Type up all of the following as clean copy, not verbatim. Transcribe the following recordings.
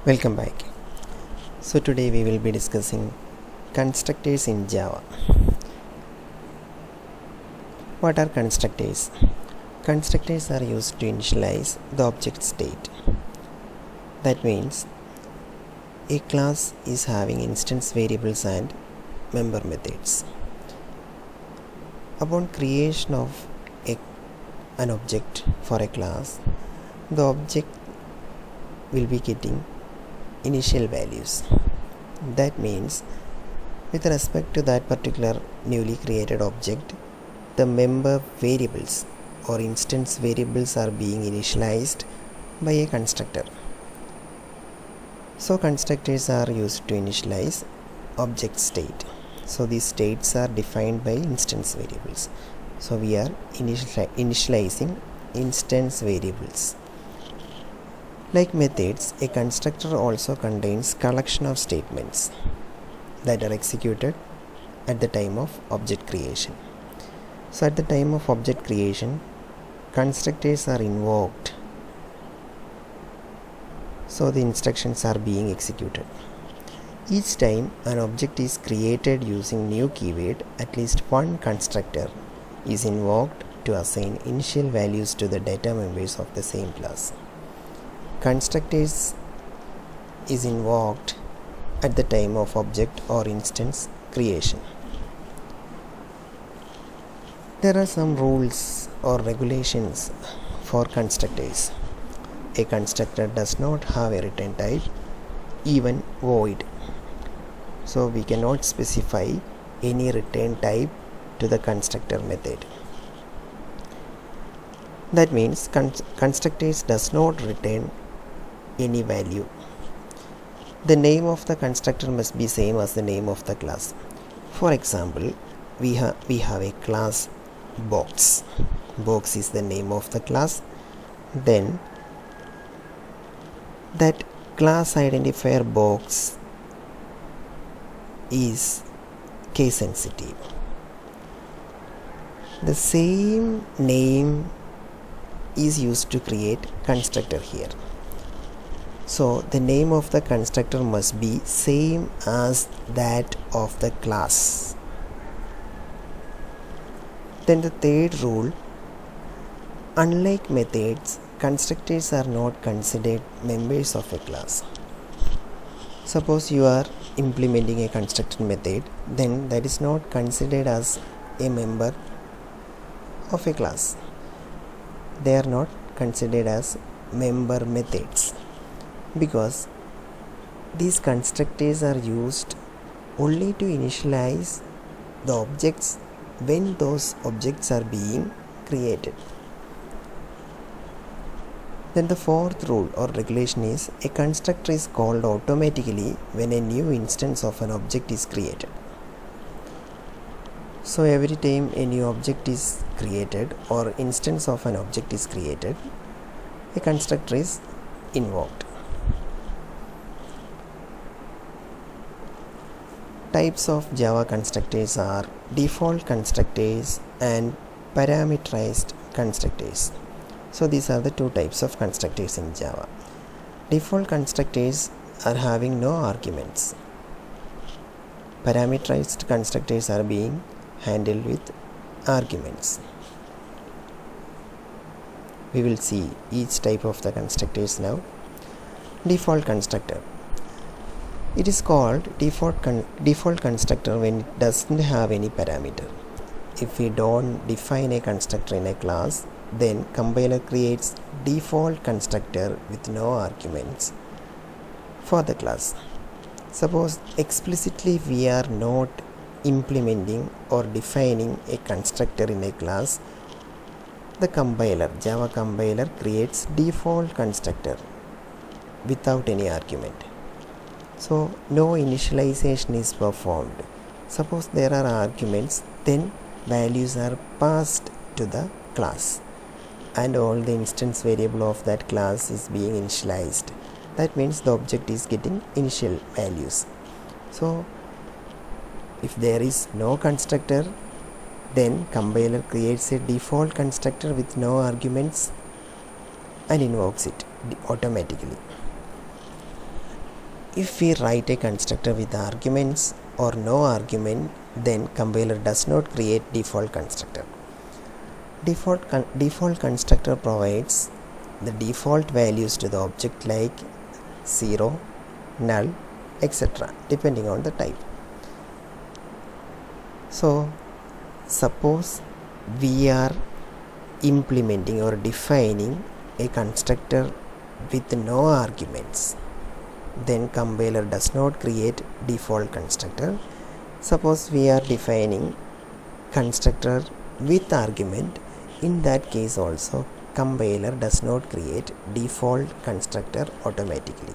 Welcome back. So today we will be discussing constructors in Java. What are constructors? Constructors are used to initialize the object state. That means a class is having instance variables and member methods. Upon creation of an object for a class, the object will be getting initial values. That means with respect to that particular newly created object, the member variables or instance variables are being initialized by a constructor. So constructors are used to initialize object state. So these states are defined by instance variables. So we are initializing instance variables. Like methods, a constructor also contains collection of statements that are executed at the time of object creation. So at the time of object creation, constructors are invoked. So the instructions are being executed. Each time an object is created using new keyword, at least one constructor is invoked to assign initial values to the data members of the same class. Constructors is invoked at the time of object or instance creation. There are some rules or regulations for constructors. A constructor does not have a return type, even void. So we cannot specify any return type to the constructor method. That means constructors does not return any value. The name of the constructor must be same as the name of the class. For example, we have a class box. Box is the name of the class. Then that class identifier box is case sensitive. The same name is used to create constructor here. So the name of the constructor must be same as that of the class. Then the third rule, unlike methods, constructors are not considered members of a class. Suppose you are implementing a constructor method, then that is not considered as a member of a class. They are not considered as member methods, because these constructors are used only to initialize the objects when those objects are being created. Then the fourth rule or regulation is a constructor is called automatically when a new instance of an object is created. So every time a new object is created or instance of an object is created, a constructor is invoked. Types of Java constructors are default constructors and parameterized constructors. So these are the two types of constructors in Java. Default constructors are having no arguments. Parameterized constructors are being handled with arguments. We will see each type of the constructors now. Default constructor. It is called default constructor when it doesn't have any parameter. If we don't define a constructor in a class, then compiler creates default constructor with no arguments for the class. Suppose explicitly we are not implementing or defining a constructor in a class, the Java compiler creates default constructor without any argument. So no initialization is performed. Suppose there are arguments, then values are passed to the class and all the instance variable of that class is being initialized. That means the object is getting initial values. So if there is no constructor, then compiler creates a default constructor with no arguments and invokes it automatically. If we write a constructor with arguments or no argument, then compiler does not create default constructor. Default constructor provides the default values to the object like 0, null, etc. depending on the type. So suppose we are implementing or defining a constructor with no arguments, then compiler does not create default constructor. Suppose we are defining constructor with argument, in that case also compiler does not create default constructor automatically.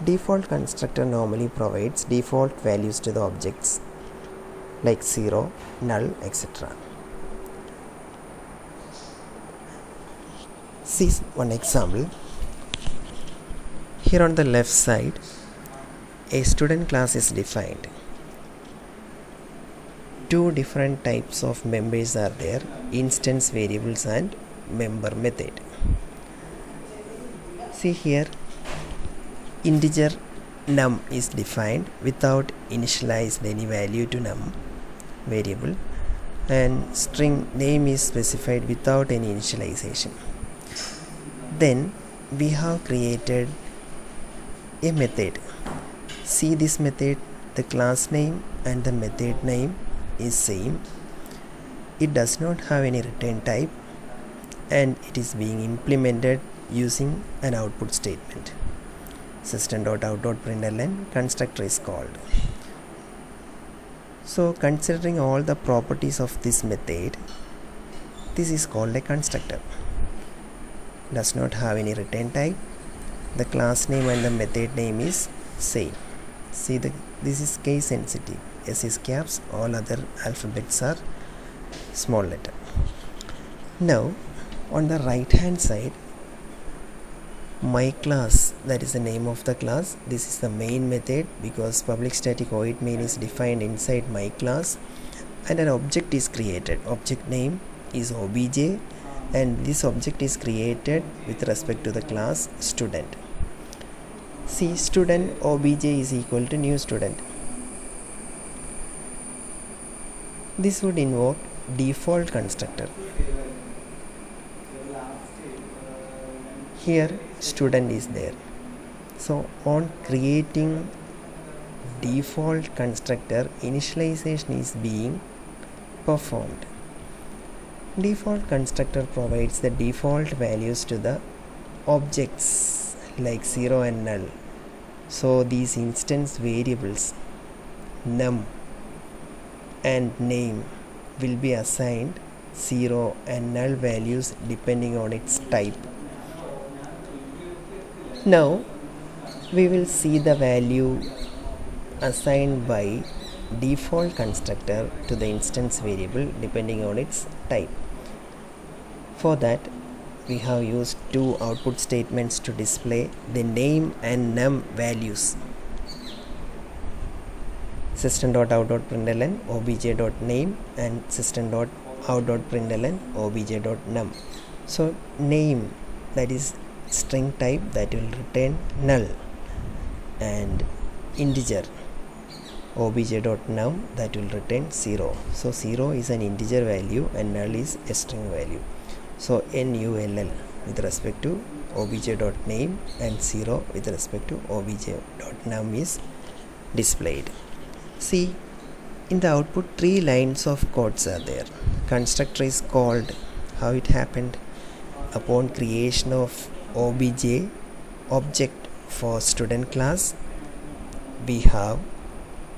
Default constructor normally provides default values to the objects like 0, null, etc. See one example. Here on the left side, a student class is defined. Two different types of members are there, instance variables and member method. See here, integer num is defined without initialized any value to num variable, and string name is specified without any initialization. Then we have created a method. See this method, the class name and the method name is same. It does not have any return type and it is being implemented using an output statement. System.out.println constructor is called. So considering all the properties of this method, this is called a constructor. Does not have any return type. The class name and the method name is same. See, this is case sensitive. S is caps, all other alphabets are small letter. Now on the right hand side, my class, that is the name of the class. This is the main method because public static void main is defined inside my class, and an object is created. Object name is obj, and this object is created with respect to the class student. See, student obj is equal to new student. This would invoke default constructor. Here student is there. So on creating default constructor, initialization is being performed. Default constructor provides the default values to the objects like 0 and null. So these instance variables num and name will be assigned 0 and null values depending on its type. Now we will see the value assigned by default constructor to the instance variable depending on its type. For that, we have used two output statements to display the name and num values. System.out.println obj.name and system.out.println obj.num. So name, that is string type, that will return null, and integer obj.num, that will return 0. So 0 is an integer value and null is a string value. So null with respect to obj.name and 0 with respect to obj.num is displayed. See, in the output 3 lines of codes are there. Constructor is called. How it happened? Upon creation of obj object for student class, we have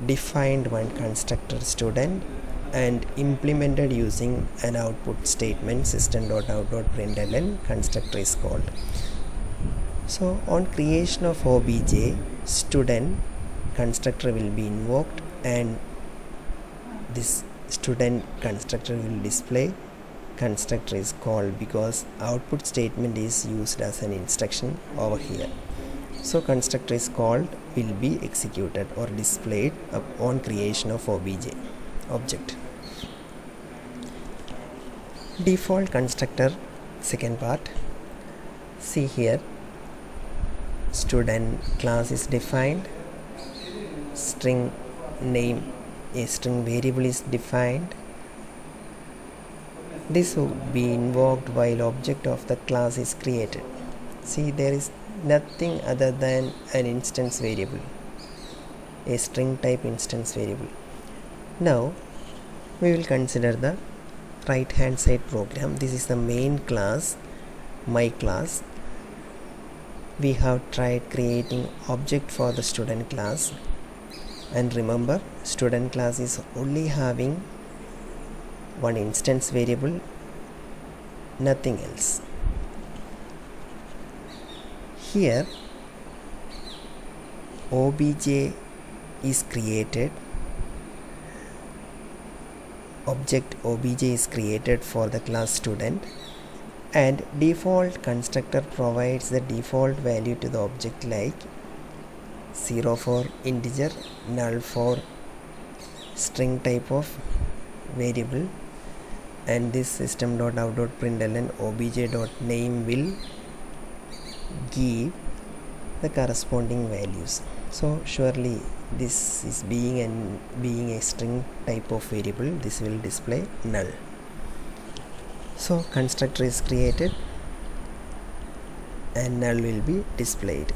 defined one constructor student and implemented using an output statement system.out.println constructor is called. So on creation of obj student, constructor will be invoked and this student constructor will display. Constructor is called because output statement is used as an instruction over here. So constructor is called will be executed or displayed on creation of obj object. Default constructor, second part. See here, student class is defined, string name, a string variable is defined. This would be invoked while object of the class is created. See, there is nothing other than an instance variable, a string type instance variable. Now we will consider the right hand side program. This is the main class, my class. We have tried creating object for the student class, and remember, student class is only having one instance variable, nothing else. Here obj is created, object obj is created for the class student, and default constructor provides the default value to the object like 0 for integer, null for string type of variable, and this system.out.println obj.name will give the corresponding values. So surely this is being a string type of variable, this will display null. So constructor is created and null will be displayed.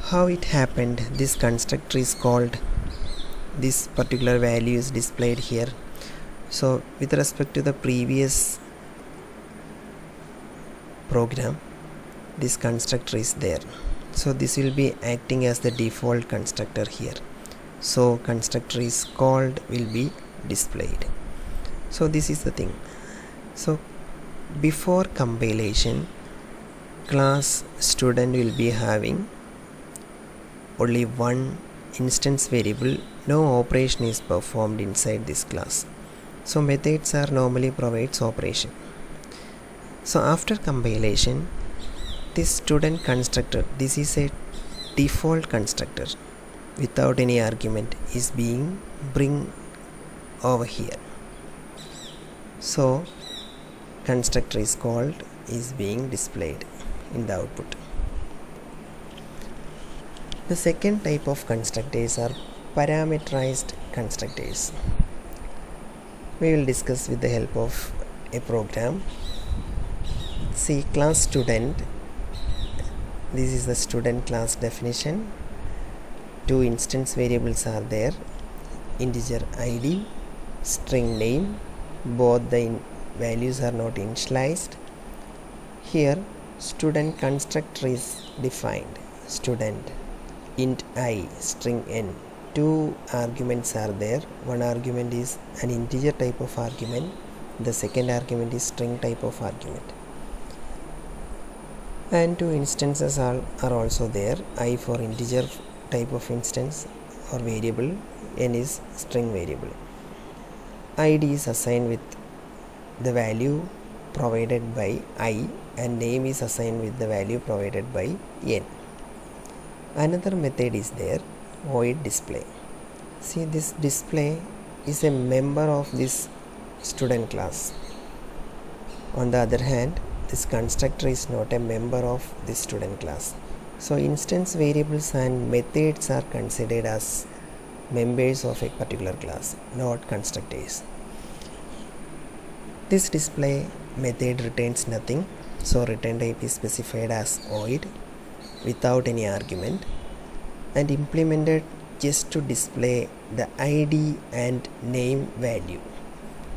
How it happened? This constructor is called, this particular value is displayed here. So with respect to the previous program, this constructor is there, so this will be acting as the default constructor here. So constructor is called, will be displayed. So this is the thing. So before compilation, class student will be having only one instance variable, no operation is performed inside this class. So methods are normally provides operation. So after compilation, this student constructor, this is a default constructor without any argument, is being bring over here. So constructor is called, is being displayed in the output. The second type of constructors are parameterized constructors. We will discuss with the help of a program. See, class student, this is the student class definition. Two instance variables are there, integer id, string name. Both the values are not initialized. Here student constructor is defined, student int I, string n. Two arguments are there. One argument is an integer type of argument, the second argument is string type of argument, and two instances are also there, I for integer type of instance or variable, n is string variable. id is assigned with the value provided by I, and name is assigned with the value provided by n. Another method is there, void display. See, this display is a member of this student class. On the other hand, this constructor is not a member of this student class. So instance variables and methods are considered as members of a particular class, not constructors. This display method returns nothing, so return type is specified as void without any argument and implemented just to display the id and name value.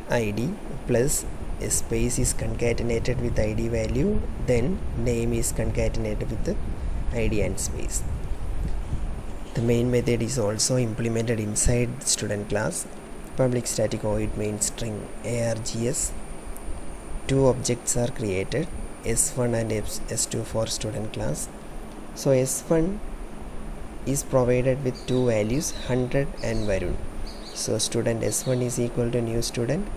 id plus a space is concatenated with id value, then name is concatenated with the id and space. The main method is also implemented inside the student class. Public static void main string args. Two objects are created, s1 and s2 for student class. So s1 is provided with two values, 100 and Varun. So student s1 is equal to new student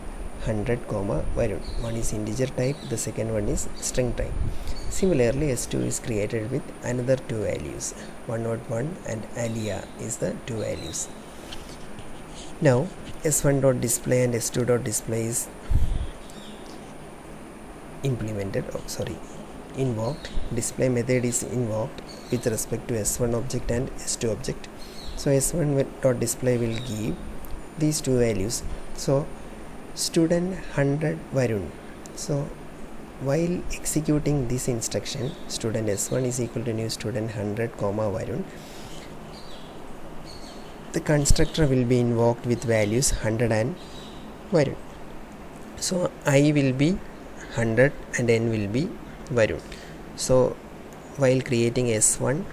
100 comma Varun. One is integer type, the second one is string type. Similarly, s2 is created with another two values, 101 and alia is the two values. Now s1.display and s2.display is implemented. invoked, display method is invoked with respect to s1 object and s2 object. So s1.display will give these two values. So student 100 Varun. So while executing this instruction, student s1 is equal to new student 100 comma Varun, the constructor will be invoked with values 100 and Varun. So I will be 100 and n will be Varun. So while creating s1,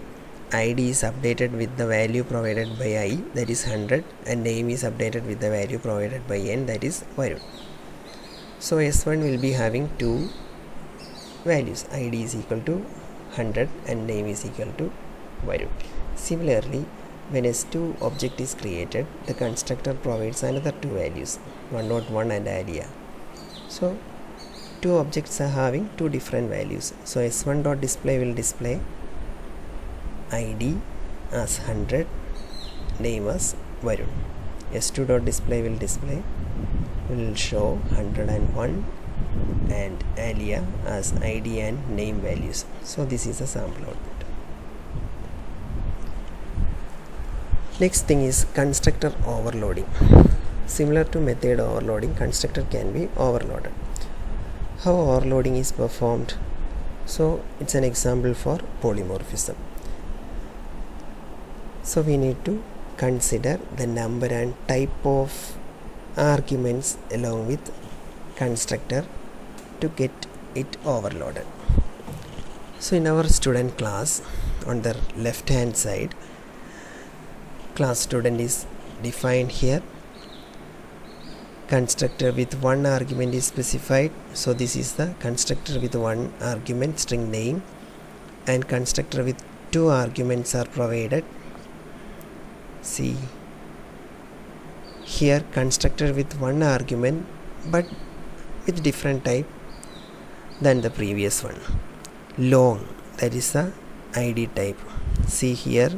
id is updated with the value provided by I, that is 100, and name is updated with the value provided by n, that is Varun. So s1 will be having two values, id is equal to 100 and name is equal to Varun. Similarly, when s2 object is created, the constructor provides another two values, 101 and area. So two objects are having two different values. So s1.display will display id as 100, name as Varun. s2.display will show 101 and alia as id and name values. So this is a sample output. Next thing is constructor overloading. Similar to method overloading, constructor can be overloaded. How overloading is performed? So it's an example for polymorphism. So we need to consider the number and type of arguments along with constructor to get it overloaded. So in our student class, on the left hand side, class student is defined here. Constructor with one argument is specified. So this is the constructor with one argument, string name, and constructor with two arguments are provided. See here, constructor with one argument but with different type than the previous one. Long, that is the id type. See here,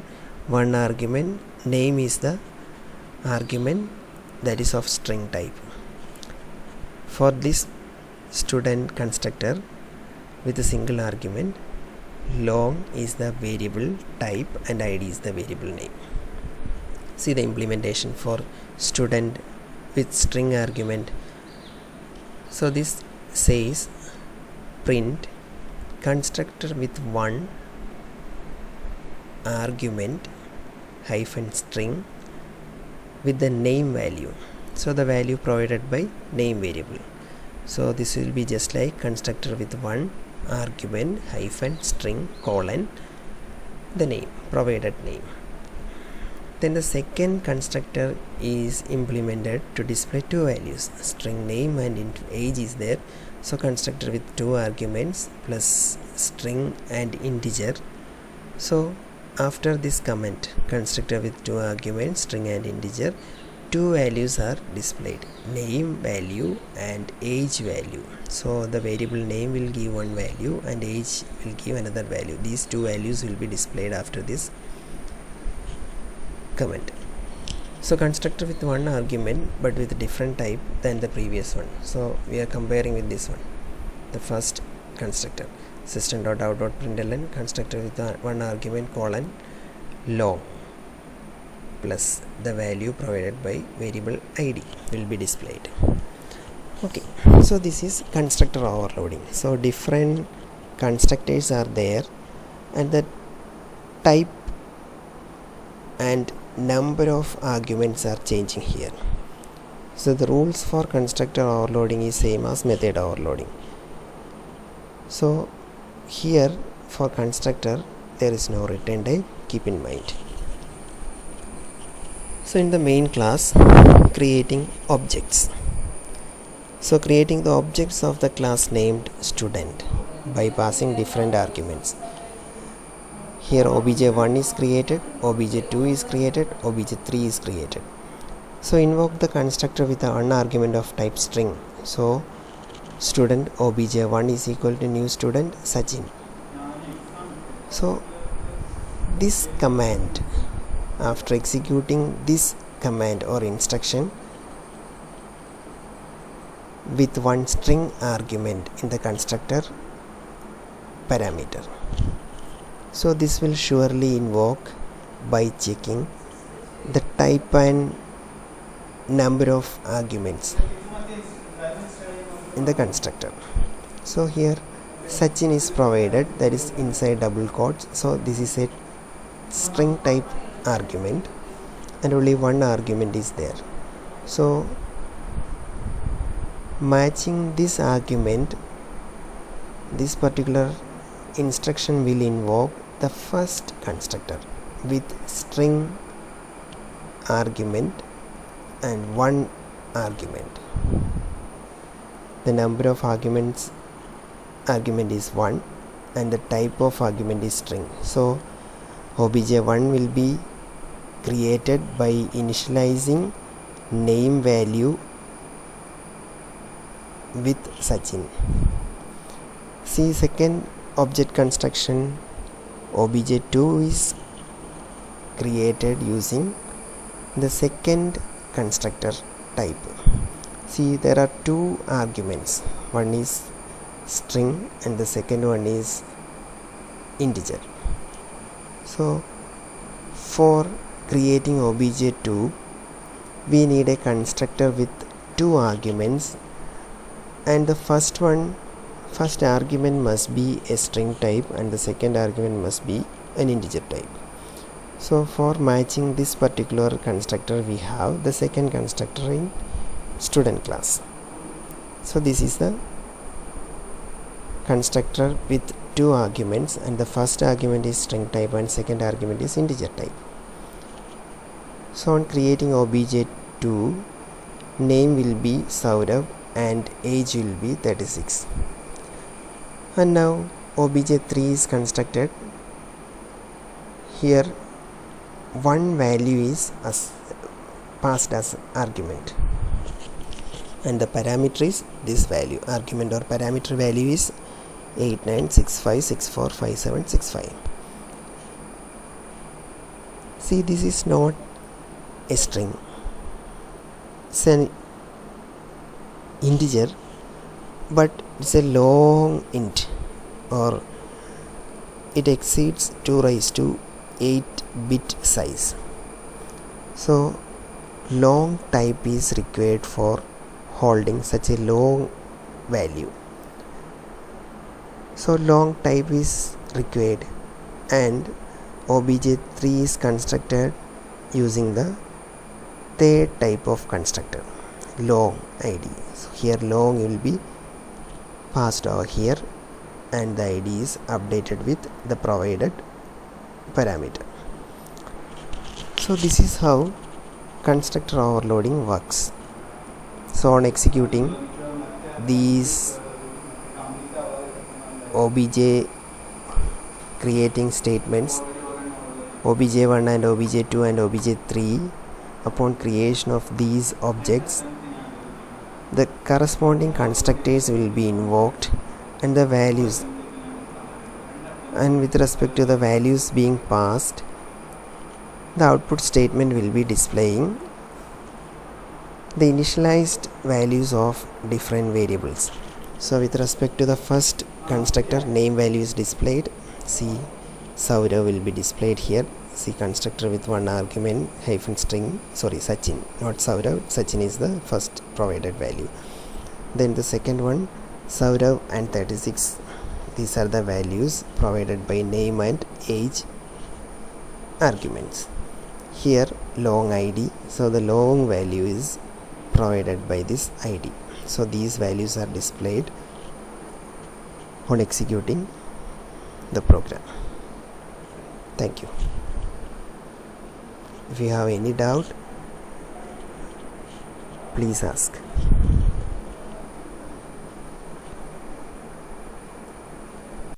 one argument, name is the argument, that is of string type. For this student constructor with a single argument, long is the variable type and id is the variable name. See the implementation for student with string argument. So this says print constructor with one argument hyphen string with the name value. So the value provided by name variable. So this will be just like constructor with one argument hyphen string colon the name, provided name. Then the second constructor is implemented to display two values, string name and age is there. So constructor with two arguments plus string and integer. So after this comment, constructor with two arguments, string and integer, two values are displayed, name value and age value. So the variable name will give one value and age will give another value. These two values will be displayed after this comment. So constructor with one argument but with different type than the previous one. So we are comparing with this one, the first constructor, system.out.println, constructor with one argument colon long plus the value provided by variable id will be displayed. Okay, so this is constructor overloading. So different constructors are there and the type and number of arguments are changing here. So the rules for constructor overloading is same as method overloading. So here for constructor there is no return type, keep in mind. So in the main class, creating objects. So creating the objects of the class named student by passing different arguments. Here obj1 is created, obj2 is created, obj3 is created. So invoke the constructor with one argument of type string. So student obj1 is equal to new student Sachin. So this command, after executing this command or instruction with one string argument in the constructor, parameter. So this will surely invoke by checking the type and number of arguments in the constructor. So here Sachin is provided, that is inside double quotes. So this is a string type argument and only one argument is there. So matching this argument, this particular instruction will invoke the first constructor with string argument and one argument. The number of argument is 1 and the type of argument is string. So obj1 will be created by initializing name value with Sachin. See second object construction, obj2 is created using the second constructor type. See there are two arguments, one is string and the second one is integer. So for creating obj2 we need a constructor with two arguments, and the first argument must be a string type and the second argument must be an integer type. So for matching this particular constructor we have the second constructor in student class. So this is the constructor with two arguments and the first argument is string type and second argument is integer type. So on creating obj2, name will be Saurav and age will be 36. And now obj3 is constructed. Here one value is passed as argument and the parameter is this value. Argument or parameter value is 8965645765. See, this is not a string, it's an integer, but it's a long int, or it exceeds 2 raised to 8-bit size. So long type is required for holding such a long value. So long type is required and obj3 is constructed using the third type of constructor, long id. So here long will be passed over here and the id is updated with the provided parameter. So this is how constructor overloading works. So on executing these obj creating statements, obj1 and obj2 and obj3, upon creation of these objects the corresponding constructors will be invoked and the values, and with respect to the values being passed, the output statement will be displaying the initialized values of different variables. So with respect to the first constructor, name value is displayed. See, Saurav will be displayed here. See, constructor with one argument hyphen string, sorry, Sachin, not Saurav, Sachin is the first provided value. Then the second one, Saurav and 36, these are the values provided by name and age arguments. Here long id, so the long value is provided by this id. So these values are displayed on executing the program. Thank you. If you have any doubt, please ask.